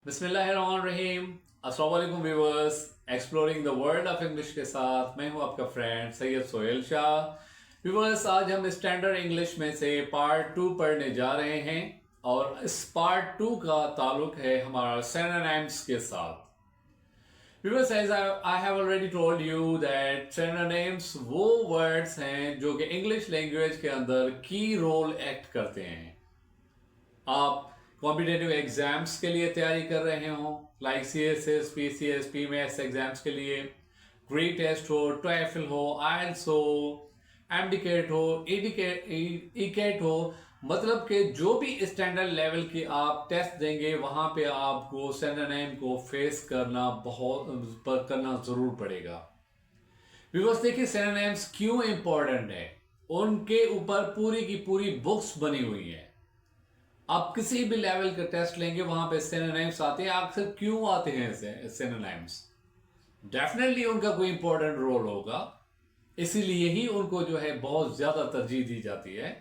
बिस्मिल्लाहिर्रहमानिर्रहीम। अस्सलाम वालेकुम viewers. Exploring the world of English के साथ मैं हूं आपका फ्रेंड सैयद सोहेल शाह। व्यूअर्स, आज हम स्टैंडर्ड इंग्लिश में से पार्ट 2 पढ़ने जा रहे हैं और इस पार्ट 2 का ताल्लुक है हमारा सिनोनिम्स के साथ। Viewers, as I have already told you that synonyms वो वर्ड्स हैं जो कि इंग्लिश लैंग्वेज के अंदर की रोल एक्ट करते हैं। आप कॉम्पिटेटिव एग्जाम्स के लिए तैयारी कर रहे हो, like CSS, PCS, PMS exams के लिए, ग्री टेस्ट हो, टॉएफल हो, आइल्स हो, एमडीकेट हो, ईकेट हो, मतलब कि जो भी स्टैंडर्ड लेवल की आप टेस्ट देंगे वहां पे आपको सिनोनिम को फेस करना जरूर पड़ेगा। व्यूअर्स, देखिए सिनोनिम्स क्यों इंपॉर्टेंट है, उनके ऊपर पूरी की पूरी बुक्स बनी हुई है। आप किसी भी लेवल का टेस्ट लेंगे वहां पे सिनोनिम्स आते हैं। आखिर क्यों आते हैं सिनोनिम्स? डेफिनेटली उनका कोई इंपॉर्टेंट रोल होगा, इसीलिए ही उनको जो है बहुत ज्यादा तरजीह दी जाती है।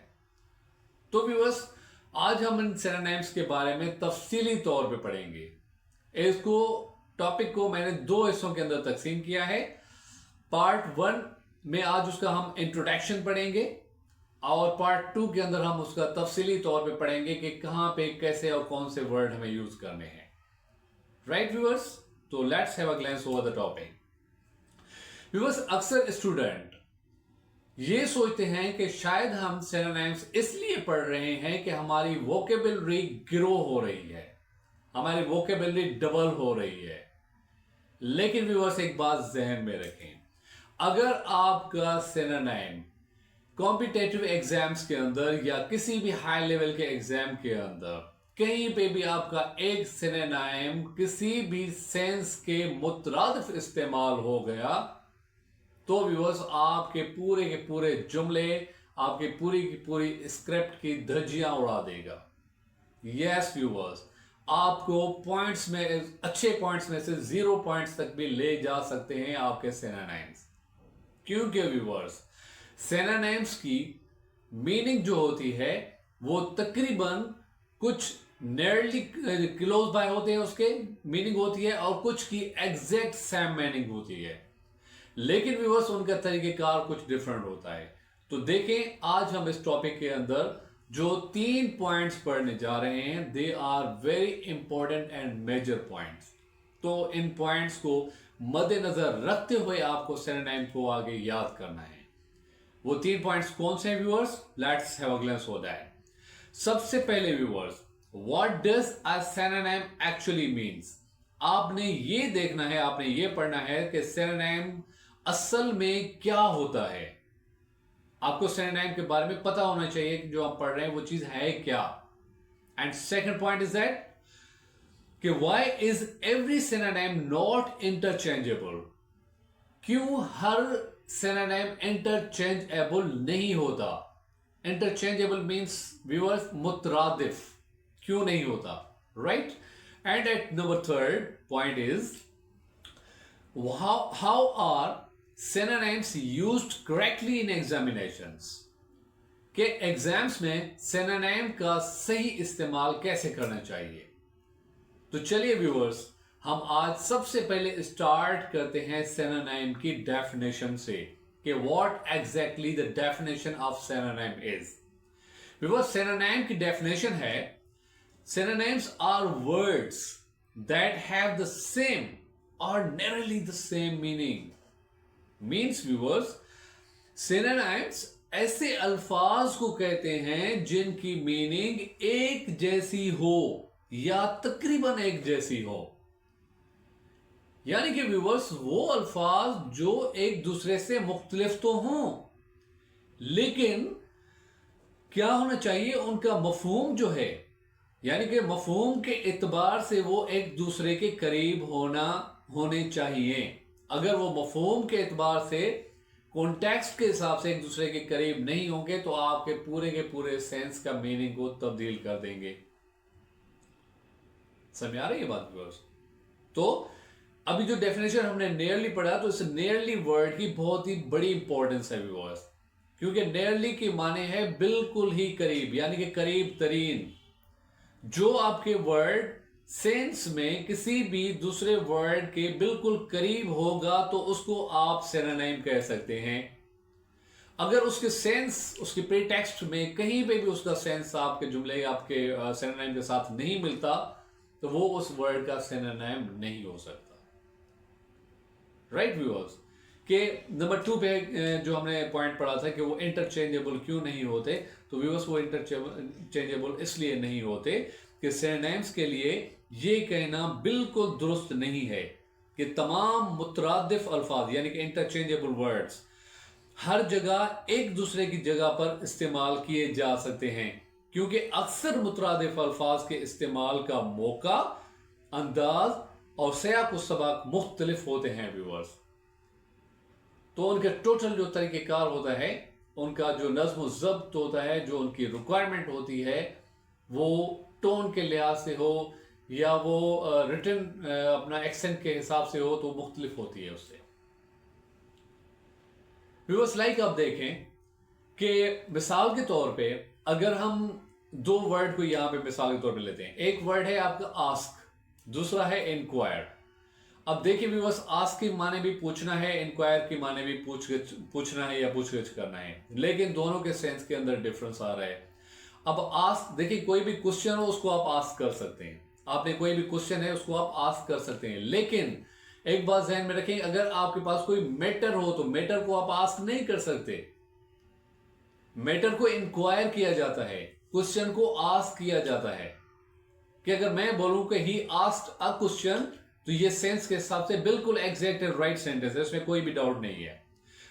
तो व्यूअर्स, आज हम इन सिनोनिम्स के बारे में तफसीली तौर पे पढ़ेंगे। इसको टॉपिक को मैंने 2 हिस्सों के अंदर तकसीम किया है। पार्ट 1 में आज उसका हम इंट्रोडक्शन पढ़ेंगे और पार्ट 2 के अंदर हम उसका तफसीली तौर पे पढ़ेंगे कि कहां पे कैसे और कौन से वर्ड हमें यूज करने हैं। राइट व्यूअर्स, तो let's have a glance over the topic. Viewers, अक्सर स्टूडेंट ये सोचते हैं कि शायद हम सिनोनिम्स इसलिए पढ़ रहे हैं कि हमारी वोकेबलरी ग्रो हो रही है, हमारी वोकेबलरी डबल हो रही है। लेकिन व्यूअर्स, एक बात जहन में रखें, अगर आपका सिनोनिम कॉम्पिटेटिव एग्जाम्स के अंदर या किसी भी हाई लेवल के एग्जाम के अंदर कहीं पे भी आपका एक सिनोनिम किसी भी सेंस के मुतरादिफ इस्तेमाल हो गया तो व्यूअर्स आपके पूरे जुमले, आपके पूरी की पूरी स्क्रिप्ट की धज्जियां उड़ा देगा। यस व्यूअर्स, आपको पॉइंट्स में, अच्छे पॉइंट्स में से 0 पॉइंट्स तक भी ले जा सकते हैं आपके सिनोनिम्स। क्योंकि व्यूअर्स, सिनोनिम्स की मीनिंग जो होती है वो तकरीबन कुछ नियरली क्लोज बाय होते हैं, उसके मीनिंग होती है, और कुछ की एग्जैक्ट सेम मीनिंग होती है। लेकिन व्यूअर्स, उनका तरीकेकार कुछ डिफरेंट होता है। तो देखें, आज हम इस टॉपिक के अंदर जो 3 पॉइंट्स पढ़ने जा रहे हैं, they are very important and major points. तो इन पॉइंट्स को मद्देनजर रखते हुए आपको सिनोनिम को आगे याद करना है। वो 3 पॉइंट्स कौन से हैं viewers? Let's have a glance over that. सबसे पहले viewers, what does a synonym actually means? आपने ये देखना है, आपने ये पढ़ना है कि सिनोनिम असल में क्या होता है। आपको सिनोनिम के बारे में पता होना चाहिए कि जो आप पढ़ रहे हैं वो चीज है क्या। And second point is that कि why is every synonym not interchangeable? क्यों हर सिनोनिम इंटरचेंजेबल नहीं होता? इंटरचेंजेबल मींस व्यूअर्स मुतरादिफ, क्यों नहीं होता? Right. And at number third point is how are synonyms used correctly in examinations? के एग्जाम्स में सिनोनिम का सही इस्तेमाल कैसे करना चाहिए। तो चलिए व्यूअर्स, हम आज सबसे पहले स्टार्ट करते हैं सिनोनिम की डेफिनेशन से कि what exactly the definition of synonym is. Viewers, synonym की डेफिनेशन है, synonyms are words that have the same और nearly the same meaning. Means viewers, synonyms ऐसे अल्फाज को कहते हैं जिनकी मीनिंग एक जैसी हो या तकरीबन एक जैसी हो। यानी कि व्यूअर्स, वो अल्फाज जो एक दूसरे से मुख्तलिफ तो हों, लेकिन क्या होना चाहिए, उनका मफहूम जो है, यानी कि मफहूम के एतबार से वो एक दूसरे के करीब होने चाहिए। अगर वो मफहूम के एतबार से, कॉन्टेक्स्ट के हिसाब से एक दूसरे के करीब नहीं होंगे तो आपके पूरे के पूरे सेंस का मीनिंग को तब्दील कर देंगे। समझ आ रही है बात व्यूअर्स? तो अभी जो डेफिनेशन हमने नियरली पढ़ा, तो इस नियरली वर्ड की बहुत ही बड़ी इंपॉर्टेंस है व्यूअर्स, क्योंकि नियरली की माने है बिल्कुल ही करीब, यानी कि करीब तरीन। जो आपके वर्ड सेंस में किसी भी दूसरे वर्ड के बिल्कुल करीब होगा तो उसको आप सिनोनिम कह सकते हैं। अगर उसके सेंस उसके प्रीटेक्स्ट में कहीं पे भी उसका सेंस आपके जुमले आपके सिनोनिम के साथ नहीं मिलता तो वो उस वर्ड का सिनोनिम नहीं हो सकता। राइट व्यूअर्स, के नंबर 2 पे जो हमने पॉइंट पढ़ा था कि वो इंटरचेंजेबल क्यों नहीं होते, तो व्यूअर्स वो इंटरचेंजेबल इसलिए नहीं होते कि सिनोनिम्स के लिए ये कहना बिल्कुल दुरुस्त नहीं है कि तमाम मुतरादिफ अल्फाज यानी कि इंटरचेंजेबल वर्ड्स हर जगह एक दूसरे की जगह पर इस्तेमाल किए जा सकते हैं, क्योंकि अक्सर मुतरादिफ अल्फाज के इस्तेमाल का मौका, अंदाज और सियाक सबक मुख्तलिफ होते हैं व्यूअर्स। तो उनके टोटल जो तरीक़ेकार होता है, उनका जो नज़्म ज़ब्त होता है, जो उनकी रिक्वायरमेंट होती है, वो टोन के लिहाज से हो या वो रिटन अपना एक्सेंट के हिसाब से हो तो मुख्तलिफ होती है उससे। व्यूअर्स लाइक आप देखें कि मिसाल के तौर पे अगर हम दो वर्ड को यहां पे मिसाल के तौर पे लेते हैं, एक वर्ड है आपका आस्क, दूसरा है इंक्वायर। अब देखिए व्यूअर्स, आस्क की माने भी पूछना है, इंक्वायर की माने भी पूछना है या पूछगिछ करना है, लेकिन दोनों के सेंस के अंदर डिफरेंस आ रहा है। अब आस्क देखिए, कोई भी क्वेश्चन हो उसको आप आस्क कर सकते हैं, आपने कोई भी क्वेश्चन है उसको आप आस्क कर सकते हैं, लेकिन एक बात ध्यान में रखें, अगर आपके पास कोई मैटर हो तो मैटर को आप आस्क नहीं कर सकते। मैटर को इंक्वायर किया जाता है, क्वेश्चन को आस्क किया जाता है। कि अगर मैं बोलूं कि ही आस्क्ड अ क्वेश्चन तो ये सेंस के हिसाब से बिल्कुल एग्जैक्ट राइट सेंटेंस है, इसमें कोई भी डाउट नहीं है।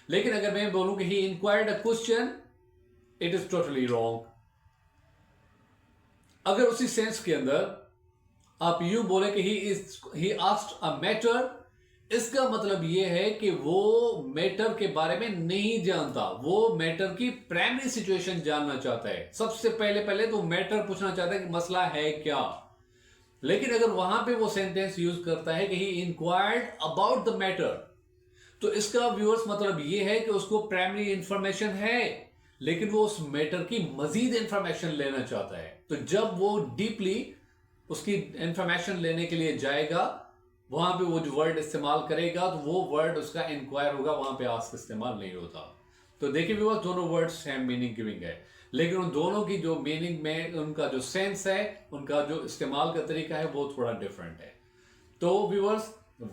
लेकिन अगर मैं बोलूं कि he inquired a question, it is totally wrong. अगर उसी सेंस के अंदर आप यूं बोले कि ही आस्क्ड अ मैटर, इसका मतलब यह है कि वो मैटर के बारे में नहीं जानता, वो मैटर की प्राइमरी सिचुएशन जानना चाहता है। सबसे पहले तो मैटर पूछना चाहता है कि मसला है क्या। लेकिन अगर वहां पे वो सेंटेंस यूज करता है कि he inquired about the matter, तो इसका व्यूअर्स मतलब ये है कि उसको प्राइमरी इंफॉर्मेशन है, लेकिन वो उस मैटर की मजीद इंफॉर्मेशन लेना चाहता है। तो जब वो डीपली उसकी इंफॉर्मेशन लेने के लिए जाएगा, वहां पे वो जो वर्ड इस्तेमाल करेगा तो वो वर्ड उसका इंक्वायर होगा, वहां पे आस्क इस्तेमाल नहीं होता। तो देखिए व्यूअर्स, दोनों वर्ड्स सेम मीनिंग गिविंग है, लेकिन उन दोनों की जो मीनिंग में उनका जो सेंस है, उनका जो इस्तेमाल का तरीका है, वो थोड़ा डिफरेंट है। तो व्यूअर्स,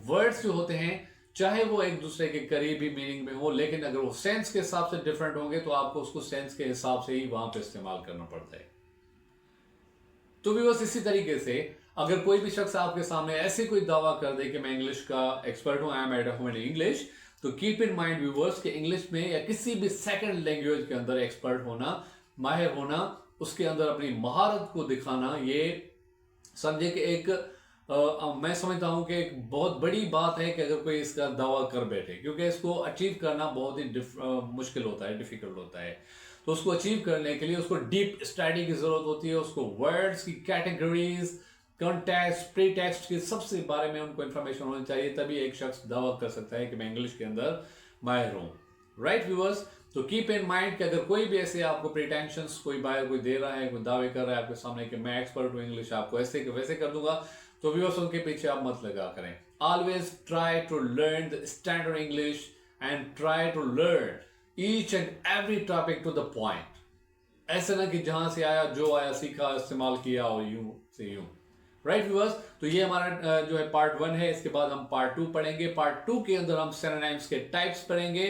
वर्ड्स जो होते हैं चाहे वो एक दूसरे के करीबी मीनिंग में हो, लेकिन अगर वो सेंस के हिसाब से डिफरेंट होंगे तो आपको उसको सेंस के हिसाब से ही वहां पे इस्तेमाल करना पड़ता है। तो व्यूअर्स, इसी तरीके से अगर कोई भी शख्स आपके सामने ऐसे कोई दावा कर दे कि मैं इंग्लिश का एक्सपर्ट हूं, I am at home in English, तो कीप इन माइंड व्यूअर्स कि इंग्लिश में या किसी भी सेकंड लैंग्वेज के अंदर एक्सपर्ट होना, माहिर होना, उसके अंदर अपनी महारत को दिखाना, ये समझे कि एक मैं समझता हूं कि एक बहुत बड़ी बात है कि अगर कोई इसका दावा कर बैठे, क्योंकि इसको अचीव करना बहुत ही मुश्किल होता है, डिफिकल्ट होता है। तो उसको अचीव करने के लिए उसको डीप स्टडी की जरूरत होती है, उसको वर्ड्स की कैटेगरीज, कॉन्टेक्स्ट, प्री टेक्स्ट के सबसे बारे में उनको इंफॉर्मेशन होनी चाहिए, तभी एक शख्स दावा कर सकता है कि मैं इंग्लिश के अंदर माहिर हूं। राइट व्यूअर्स, तो कीप इन माइंड कि अगर कोई भी ऐसे आपको प्रिटेंशंस कोई बाहर कोई दे रहा है, कोई दावे कर रहा है आपके सामने कि मैं एक्सपर्ट हूं इंग्लिश, आपको ऐसे कि वैसे कर दूंगा, तो व्यूअर्स उनके पीछे आप मत लगा करें। Always try to learn the standard English and try to learn each and every topic to the point. ऐसा ना कि जहां से आया जो आया सीखा इस्तेमाल किया और यूं से यूं। राइट व्यूअर्स, तो ये हमारा जो है पार्ट 1 है। इसके बाद हम पार्ट 2 पढ़ेंगे। पार्ट 2 के अंदर हम सिनोनिम्स के टाइप्स पढ़ेंगे।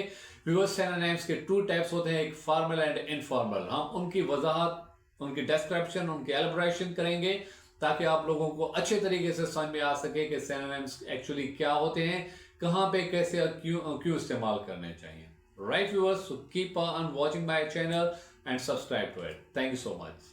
व्यूअर्स, सिनोनिम्स के 2 टाइप्स होते हैं, एक फॉर्मल एंड इनफॉर्मल। हम उनकी वजाहत, उनकी डिस्क्रिप्शन, उनकी एलैबोरेशन करेंगे ताकि आप लोगों को अच्छे तरीके से समझ में आ सके कि सिनोनिम्स एक्चुअली क्या होते हैं, कहां पे कैसे और क्यों इस्तेमाल करने चाहिए। Right viewers, so keep on watching my channel and subscribe to it. Thank you so much.